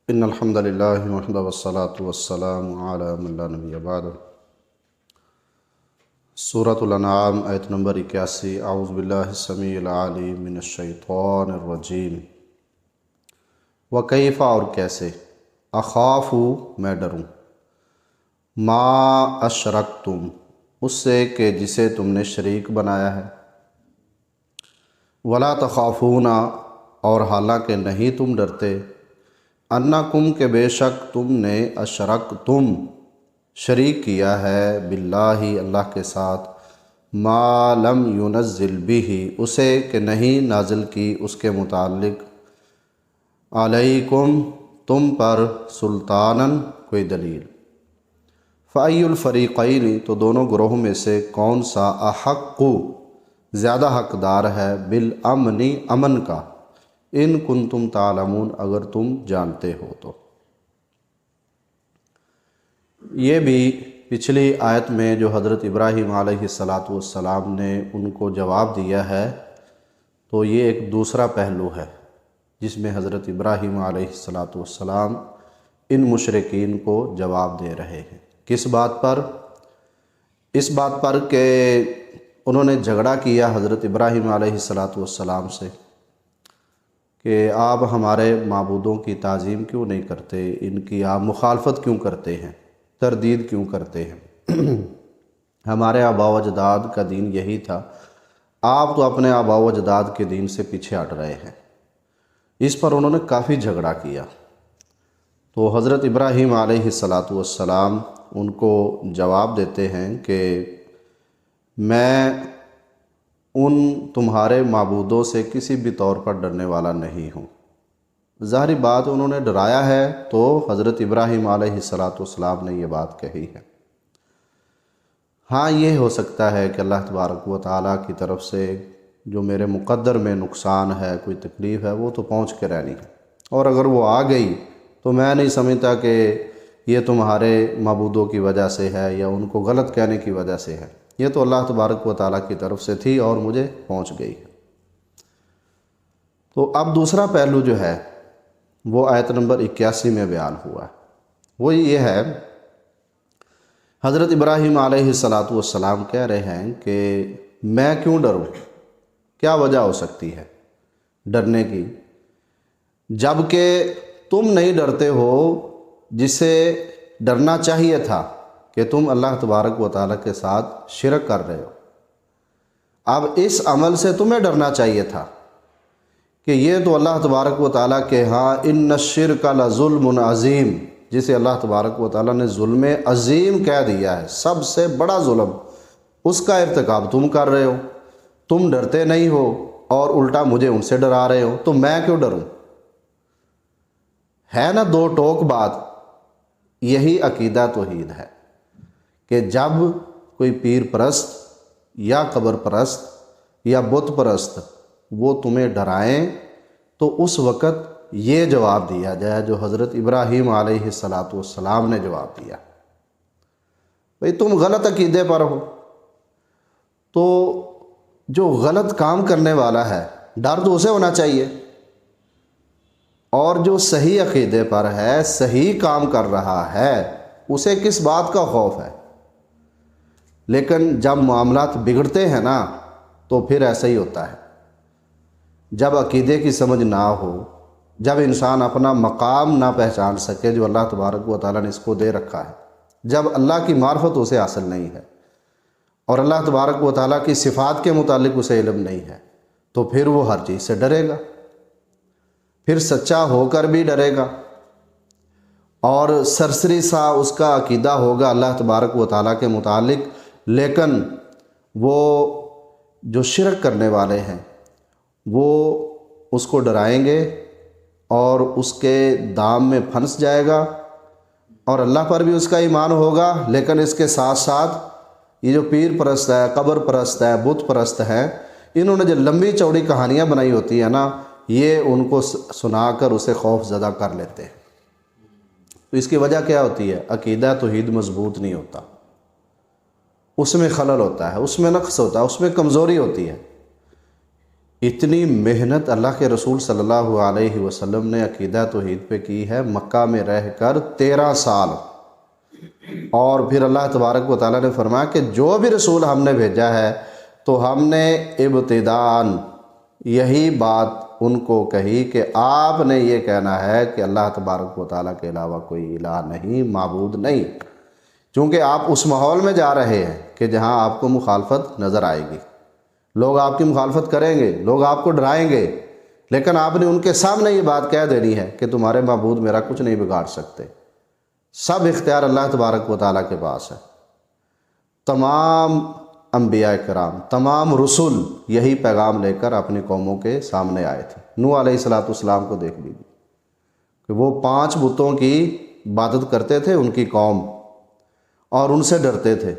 ان الحمد للہ وحدہ والصلاة والسلام علی من لا نبی بعد۔ سورۃ الانعام آیت نمبر 81۔ اعوذ باللہ السمیع العلیم من الشیطان الرجیم۔ وکیف، اور کیسے، اخاف، میں ڈروں، ما اشرکتم، اس سے کہ جسے تم نے شریک بنایا ہے، ولا تخافون، اور حالانکہ نہیں تم ڈرتے، انکم، کہ بے شک تم نے، اشرکتم، شریک کیا ہے، باللہ، اللہ کے ساتھ، ما لم ینزل بہ، اسے کہ نہیں نازل کی اس کے متعلق، علیکم، تم پر، سلطاناً، کوئی دلیل، فأی الفریقین، تو دونوں گروہوں میں سے کون سا، احق، زیادہ حقدار ہے، بالامن، امن کا، ان کنتم تعلمون، اگر تم جانتے ہو تو۔ یہ بھی پچھلی آیت میں جو حضرت ابراہیم علیہ السلام نے ان کو جواب دیا ہے، تو یہ ایک دوسرا پہلو ہے جس میں حضرت ابراہیم علیہ السلام ان مشرکین کو جواب دے رہے ہیں۔ کس بات پر؟ اس بات پر کہ انہوں نے جھگڑا کیا حضرت ابراہیم علیہ السلام سے کہ آپ ہمارے معبودوں کی تعظیم کیوں نہیں کرتے، ان کی آپ مخالفت کیوں کرتے ہیں، تردید کیوں کرتے ہیں، ہمارے آباء و اجداد کا دین یہی تھا، آپ تو اپنے آباء و اجداد کے دین سے پیچھے ہٹ رہے ہیں۔ اس پر انہوں نے کافی جھگڑا کیا، تو حضرت ابراہیم علیہ السلام ان کو جواب دیتے ہیں کہ میں ان تمہارے معبودوں سے کسی بھی طور پر ڈرنے والا نہیں ہوں۔ ظاہری بات، انہوں نے ڈرایا ہے تو حضرت ابراہیم علیہ السلام نے یہ بات کہی ہے۔ ہاں، یہ ہو سکتا ہے کہ اللہ تبارک و تعالیٰ کی طرف سے جو میرے مقدر میں نقصان ہے، کوئی تکلیف ہے، وہ تو پہنچ کے رہنی ہے، اور اگر وہ آ گئی تو میں نہیں سمجھتا کہ یہ تمہارے معبودوں کی وجہ سے ہے یا ان کو غلط کہنے کی وجہ سے ہے، یہ تو اللہ تبارک و تعالیٰ کی طرف سے تھی اور مجھے پہنچ گئی ہے۔ تو اب دوسرا پہلو جو ہے وہ آیت نمبر 81 میں بیان ہوا ہے، وہ یہ ہے، حضرت ابراہیم علیہ السلام کہہ رہے ہیں کہ میں کیوں ڈروں، کیا وجہ ہو سکتی ہے ڈرنے کی، جبکہ تم نہیں ڈرتے ہو جسے ڈرنا چاہیے تھا کہ تم اللہ تبارک و تعالیٰ کے ساتھ شرک کر رہے ہو۔ اب اس عمل سے تمہیں ڈرنا چاہیے تھا کہ یہ تو اللہ تبارک و تعالیٰ کے ہاں ان الشرک لظلم عظیم، جسے اللہ تبارک و تعالیٰ نے ظلم عظیم کہہ دیا ہے، سب سے بڑا ظلم، اس کا ارتکاب تم کر رہے ہو، تم ڈرتے نہیں ہو اور الٹا مجھے ان سے ڈرا رہے ہو، تو میں کیوں ڈروں؟ ہے نا دو ٹوک بات۔ یہی عقیدہ توحید ہے کہ جب کوئی پیر پرست یا قبر پرست یا بت پرست وہ تمہیں ڈرائیں تو اس وقت یہ جواب دیا جائے جو حضرت ابراہیم علیہ السلام نے جواب دیا، بھئی تم غلط عقیدے پر ہو، تو جو غلط کام کرنے والا ہے ڈر تو اسے ہونا چاہیے، اور جو صحیح عقیدے پر ہے، صحیح کام کر رہا ہے، اسے کس بات کا خوف ہے؟ لیکن جب معاملات بگڑتے ہیں نا تو پھر ایسا ہی ہوتا ہے۔ جب عقیدے کی سمجھ نہ ہو، جب انسان اپنا مقام نہ پہچان سکے جو اللہ تبارک و تعالیٰ نے اس کو دے رکھا ہے، جب اللہ کی معرفت اسے حاصل نہیں ہے اور اللہ تبارک و تعالیٰ کی صفات کے متعلق اسے علم نہیں ہے، تو پھر وہ ہر چیز سے ڈرے گا، پھر سچا ہو کر بھی ڈرے گا، اور سرسری سا اس کا عقیدہ ہوگا اللہ تبارک و تعالیٰ کے متعلق، لیکن وہ جو شرک کرنے والے ہیں وہ اس کو ڈرائیں گے اور اس کے دام میں پھنس جائے گا، اور اللہ پر بھی اس کا ایمان ہوگا، لیکن اس کے ساتھ ساتھ یہ جو پیر پرست ہے، قبر پرست ہے، بت پرست ہے، انہوں نے جو لمبی چوڑی کہانیاں بنائی ہوتی ہیں نا، یہ ان کو سنا کر اسے خوف زدہ کر لیتے ہیں۔ تو اس کی وجہ کیا ہوتی ہے؟ عقیدہ توحید مضبوط نہیں ہوتا، اس میں خلل ہوتا ہے، اس میں نقص ہوتا ہے، اس میں کمزوری ہوتی ہے۔ اتنی محنت اللہ کے رسول صلی اللہ علیہ وسلم نے عقیدہ توحید پہ کی ہے مکہ میں رہ کر 13 سال، اور پھر اللہ تبارک و تعالیٰ نے فرمایا کہ جو بھی رسول ہم نے بھیجا ہے تو ہم نے ابتداءً یہی بات ان کو کہی کہ آپ نے یہ کہنا ہے کہ اللہ تبارک و تعالیٰ کے علاوہ کوئی الہ نہیں، معبود نہیں، چونکہ آپ اس ماحول میں جا رہے ہیں کہ جہاں آپ کو مخالفت نظر آئے گی، لوگ آپ کی مخالفت کریں گے، لوگ آپ کو ڈرائیں گے، لیکن آپ نے ان کے سامنے یہ بات کہہ دینی ہے کہ تمہارے معبود میرا کچھ نہیں بگاڑ سکتے، سب اختیار اللہ تبارک و تعالیٰ کے پاس ہے۔ تمام انبیاء کرام، تمام رسول یہی پیغام لے کر اپنی قوموں کے سامنے آئے تھے۔ نوح علیہ السلام کو دیکھ لیجیے کہ وہ 5 بتوں کی عبادت کرتے تھے ان کی قوم، اور ان سے ڈرتے تھے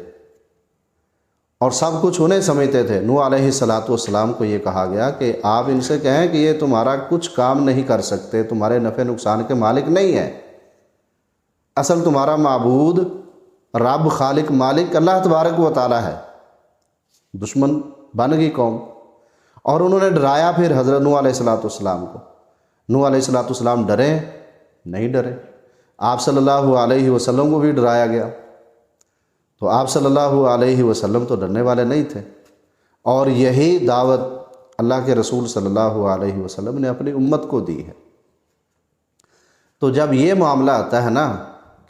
اور سب کچھ انہیں سمجھتے تھے۔ نوح علیہ السلام کو یہ کہا گیا کہ آپ ان سے کہیں کہ یہ تمہارا کچھ کام نہیں کر سکتے، تمہارے نفع نقصان کے مالک نہیں ہیں، اصل تمہارا معبود رب خالق مالک اللہ تبارک و تعالیٰ ہے۔ دشمن بن گئی قوم، اور انہوں نے ڈرایا پھر حضرت نوح علیہ السلام کو۔ نوح علیہ السلام ڈرے نہیں ڈرے، آپ صلی اللہ علیہ وسلم کو بھی ڈرایا گیا، تو آپ صلی اللہ علیہ وسلم تو ڈرنے والے نہیں تھے، اور یہی دعوت اللہ کے رسول صلی اللہ علیہ وسلم نے اپنی امت کو دی ہے۔ تو جب یہ معاملہ آتا ہے نا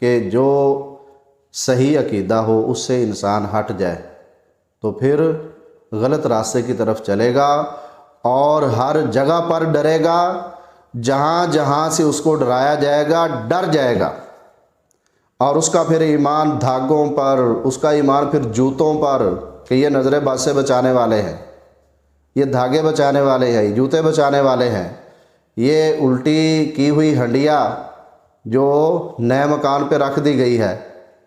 کہ جو صحیح عقیدہ ہو اس سے انسان ہٹ جائے تو پھر غلط راستے کی طرف چلے گا، اور ہر جگہ پر ڈرے گا، جہاں جہاں سے اس کو ڈرایا جائے گا ڈر جائے گا، اور اس کا پھر ایمان دھاگوں پر، اس کا ایمان پھر جوتوں پر کہ یہ نظر بد سے بچانے والے ہیں، یہ دھاگے بچانے والے ہیں، یہ جوتے بچانے والے ہیں، یہ الٹی کی ہوئی ہنڈیا جو نئے مکان پہ رکھ دی گئی ہے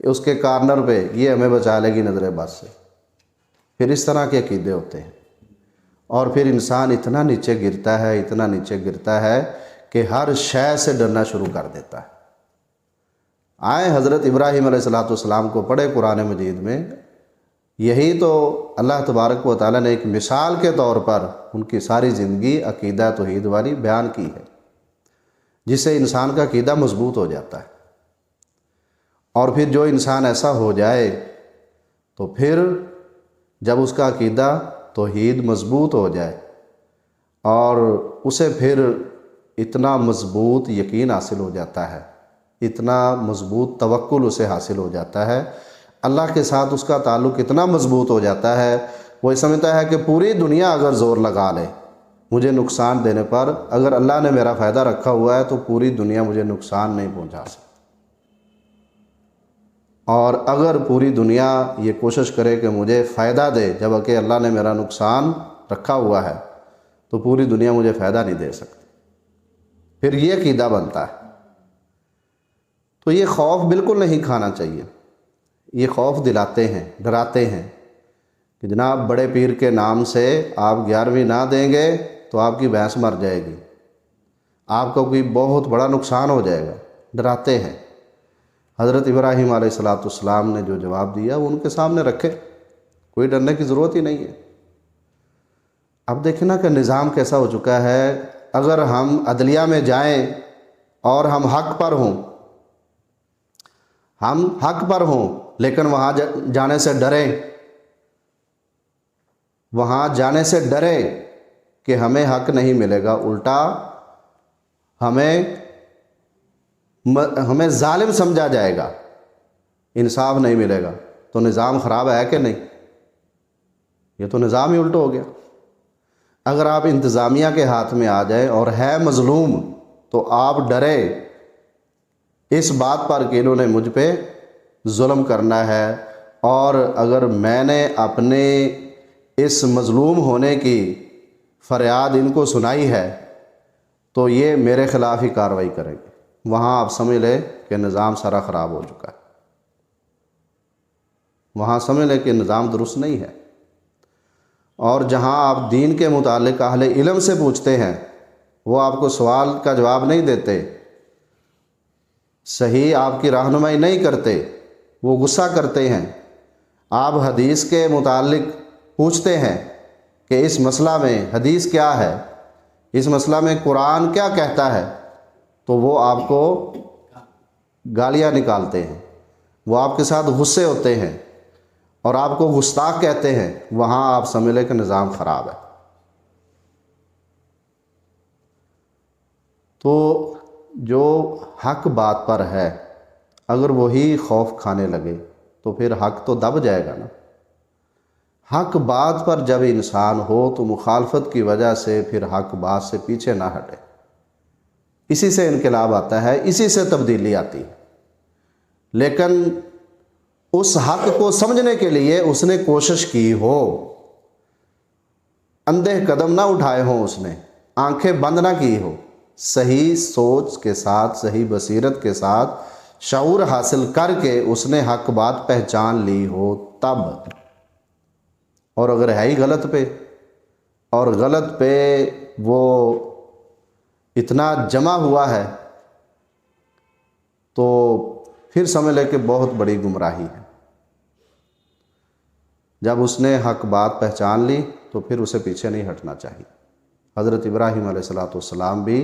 اس کے کارنر پہ، یہ ہمیں بچا لے گی نظر بد سے۔ پھر اس طرح کے عقیدے ہوتے ہیں، اور پھر انسان اتنا نیچے گرتا ہے، اتنا نیچے گرتا ہے کہ ہر شے سے ڈرنا شروع کر دیتا ہے۔ آئیں حضرت ابراہیم علیہ السلام کو پڑھے قرآن مجید میں، یہی تو اللہ تبارک و تعالیٰ نے ایک مثال کے طور پر ان کی ساری زندگی عقیدہ توحید والی بیان کی ہے، جس سے انسان کا عقیدہ مضبوط ہو جاتا ہے۔ اور پھر جو انسان ایسا ہو جائے تو پھر جب اس کا عقیدہ توحید مضبوط ہو جائے اور اسے پھر اتنا مضبوط یقین حاصل ہو جاتا ہے، اتنا مضبوط توکل اسے حاصل ہو جاتا ہے، اللہ کے ساتھ اس کا تعلق اتنا مضبوط ہو جاتا ہے، وہ سمجھتا ہے کہ پوری دنیا اگر زور لگا لے مجھے نقصان دینے پر، اگر اللہ نے میرا فائدہ رکھا ہوا ہے تو پوری دنیا مجھے نقصان نہیں پہنچا سکتی، اور اگر پوری دنیا یہ کوشش کرے کہ مجھے فائدہ دے جبکہ اللہ نے میرا نقصان رکھا ہوا ہے تو پوری دنیا مجھے فائدہ نہیں دے سکتی، پھر یہ عقیدہ بنتا ہے۔ تو یہ خوف بالکل نہیں کھانا چاہیے، یہ خوف دلاتے ہیں، ڈراتے ہیں کہ جناب بڑے پیر کے نام سے آپ 11ویں نہ دیں گے تو آپ کی بھینس مر جائے گی، آپ کو کوئی بہت بڑا نقصان ہو جائے گا، ڈراتے ہیں۔ حضرت ابراہیم علیہ السلام نے جو جواب دیا وہ ان کے سامنے رکھے، کوئی ڈرنے کی ضرورت ہی نہیں ہے۔ اب دیکھیں نا کہ نظام کیسا ہو چکا ہے، اگر ہم عدلیہ میں جائیں اور ہم حق پر ہوں لیکن وہاں جانے سے ڈریں کہ ہمیں حق نہیں ملے گا، الٹا ہمیں ظالم سمجھا جائے گا، انصاف نہیں ملے گا، تو نظام خراب ہے کہ نہیں؟ یہ تو نظام ہی الٹا ہو گیا۔ اگر آپ انتظامیہ کے ہاتھ میں آ جائیں اور ہے مظلوم تو آپ ڈرے اس بات پر کہ انہوں نے مجھ پہ ظلم کرنا ہے، اور اگر میں نے اپنے اس مظلوم ہونے کی فریاد ان کو سنائی ہے تو یہ میرے خلاف ہی کارروائی کریں گے، وہاں آپ سمجھ لیں کہ نظام سارا خراب ہو چکا ہے، وہاں سمجھ لیں کہ نظام درست نہیں ہے۔ اور جہاں آپ دین کے متعلق اہل علم سے پوچھتے ہیں وہ آپ کو سوال کا جواب نہیں دیتے، صحیح آپ کی رہنمائی نہیں کرتے، وہ غصہ کرتے ہیں۔ آپ حدیث کے متعلق پوچھتے ہیں کہ اس مسئلہ میں حدیث کیا ہے، اس مسئلہ میں قرآن کیا کہتا ہے، تو وہ آپ کو گالیاں نکالتے ہیں، وہ آپ کے ساتھ غصے ہوتے ہیں اور آپ کو گستاخ کہتے ہیں، وہاں آپ سمجھ لیں کہ نظام خراب ہے۔ تو جو حق بات پر ہے اگر وہی خوف کھانے لگے تو پھر حق تو دب جائے گا نا۔ حق بات پر جب انسان ہو تو مخالفت کی وجہ سے پھر حق بات سے پیچھے نہ ہٹے، اسی سے انقلاب آتا ہے، اسی سے تبدیلی آتی ہے۔ لیکن اس حق کو سمجھنے کے لیے اس نے کوشش کی ہو، اندھے قدم نہ اٹھائے ہوں، اس نے آنکھیں بند نہ کی ہو، صحیح سوچ کے ساتھ، صحیح بصیرت کے ساتھ شعور حاصل کر کے اس نے حق بات پہچان لی ہو تب۔ اور اگر ہے ہی غلط پہ، اور غلط پہ وہ اتنا جمع ہوا ہے، تو پھر سمجھ لے کہ بہت بڑی گمراہی ہے۔ جب اس نے حق بات پہچان لی تو پھر اسے پیچھے نہیں ہٹنا چاہیے۔ حضرت ابراہیم علیہ السلام بھی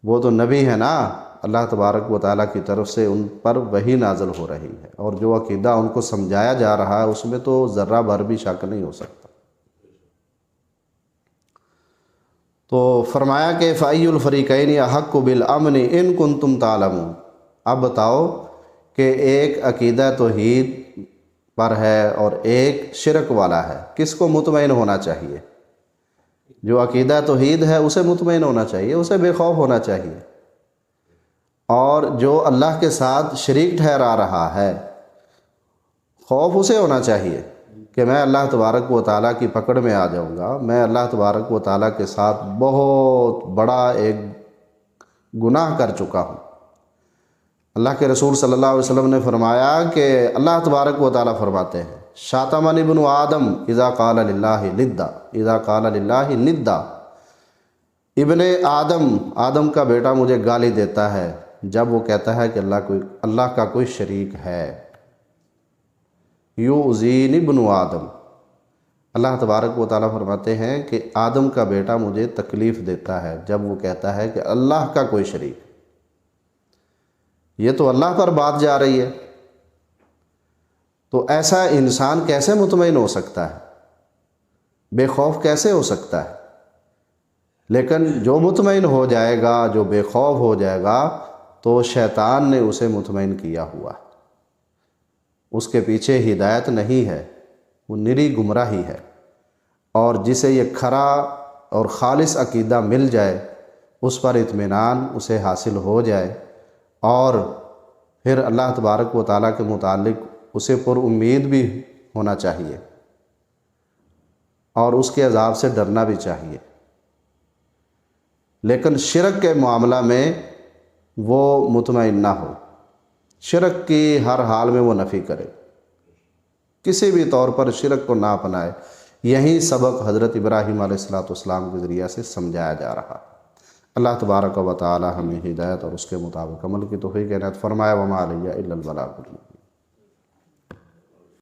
وہ تو نبی ہے نا، اللہ تبارک و تعالیٰ کی طرف سے ان پر وحی نازل ہو رہی ہے، اور جو عقیدہ ان کو سمجھایا جا رہا ہے اس میں تو ذرہ بھر بھی شک نہیں ہو سکتا۔ تو فرمایا کہ فَأَيُّ الْفَرِيقَيْنِ أَحَقُّ بِالْأَمْنِ إِن كُنتُمْ تَعْلَمُونَ۔ اب بتاؤ کہ ایک عقیدہ توحید پر ہے اور ایک شرک والا ہے، کس کو مطمئن ہونا چاہیے؟ جو عقیدہ توحید ہے اسے مطمئن ہونا چاہیے، اسے بے خوف ہونا چاہیے، اور جو اللہ کے ساتھ شریک ٹھہرا رہا ہے خوف اسے ہونا چاہیے کہ میں اللہ تبارک و تعالیٰ کی پکڑ میں آ جاؤں گا، میں اللہ تبارک و تعالیٰ کے ساتھ بہت بڑا ایک گناہ کر چکا ہوں۔ اللہ کے رسول صلی اللہ علیہ وسلم نے فرمایا کہ اللہ تبارک و تعالیٰ فرماتے ہیں شاتمنی ابن آدم اذا قال للہ ندا، اذا قال للہ ندا، ابن آدم کا بیٹا مجھے گالی دیتا ہے جب وہ کہتا ہے کہ اللہ کا کوئی شریک ہے۔ یؤذینی ابن آدم، اللہ تبارک و تعالیٰ فرماتے ہیں کہ آدم کا بیٹا مجھے تکلیف دیتا ہے جب وہ کہتا ہے کہ اللہ کا کوئی شریک۔ یہ تو اللہ پر بات جا رہی ہے، تو ایسا انسان کیسے مطمئن ہو سکتا ہے، بے خوف کیسے ہو سکتا ہے؟ لیکن جو مطمئن ہو جائے گا، جو بے خوف ہو جائے گا، تو شیطان نے اسے مطمئن کیا ہوا، اس کے پیچھے ہدایت نہیں ہے، وہ نری گمراہی ہے۔ اور جسے یہ کھرا اور خالص عقیدہ مل جائے، اس پر اطمینان اسے حاصل ہو جائے، اور پھر اللہ تبارک و تعالیٰ کے متعلق اسے پر امید بھی ہونا چاہیے، اور اس کے عذاب سے ڈرنا بھی چاہیے۔ لیکن شرک کے معاملہ میں وہ مطمئن نہ ہو، شرک کی ہر حال میں وہ نفی کرے، کسی بھی طور پر شرک کو نہ اپنائے۔ یہی سبق حضرت ابراہیم علیہ السلام کے ذریعہ سے سمجھایا جا رہا ہے۔ اللہ تبارک و تعالی ہمیں ہدایت اور اس کے مطابق عمل کی توفیق عنایت فرمائے۔ وما علیہ الا البلاغ المبین۔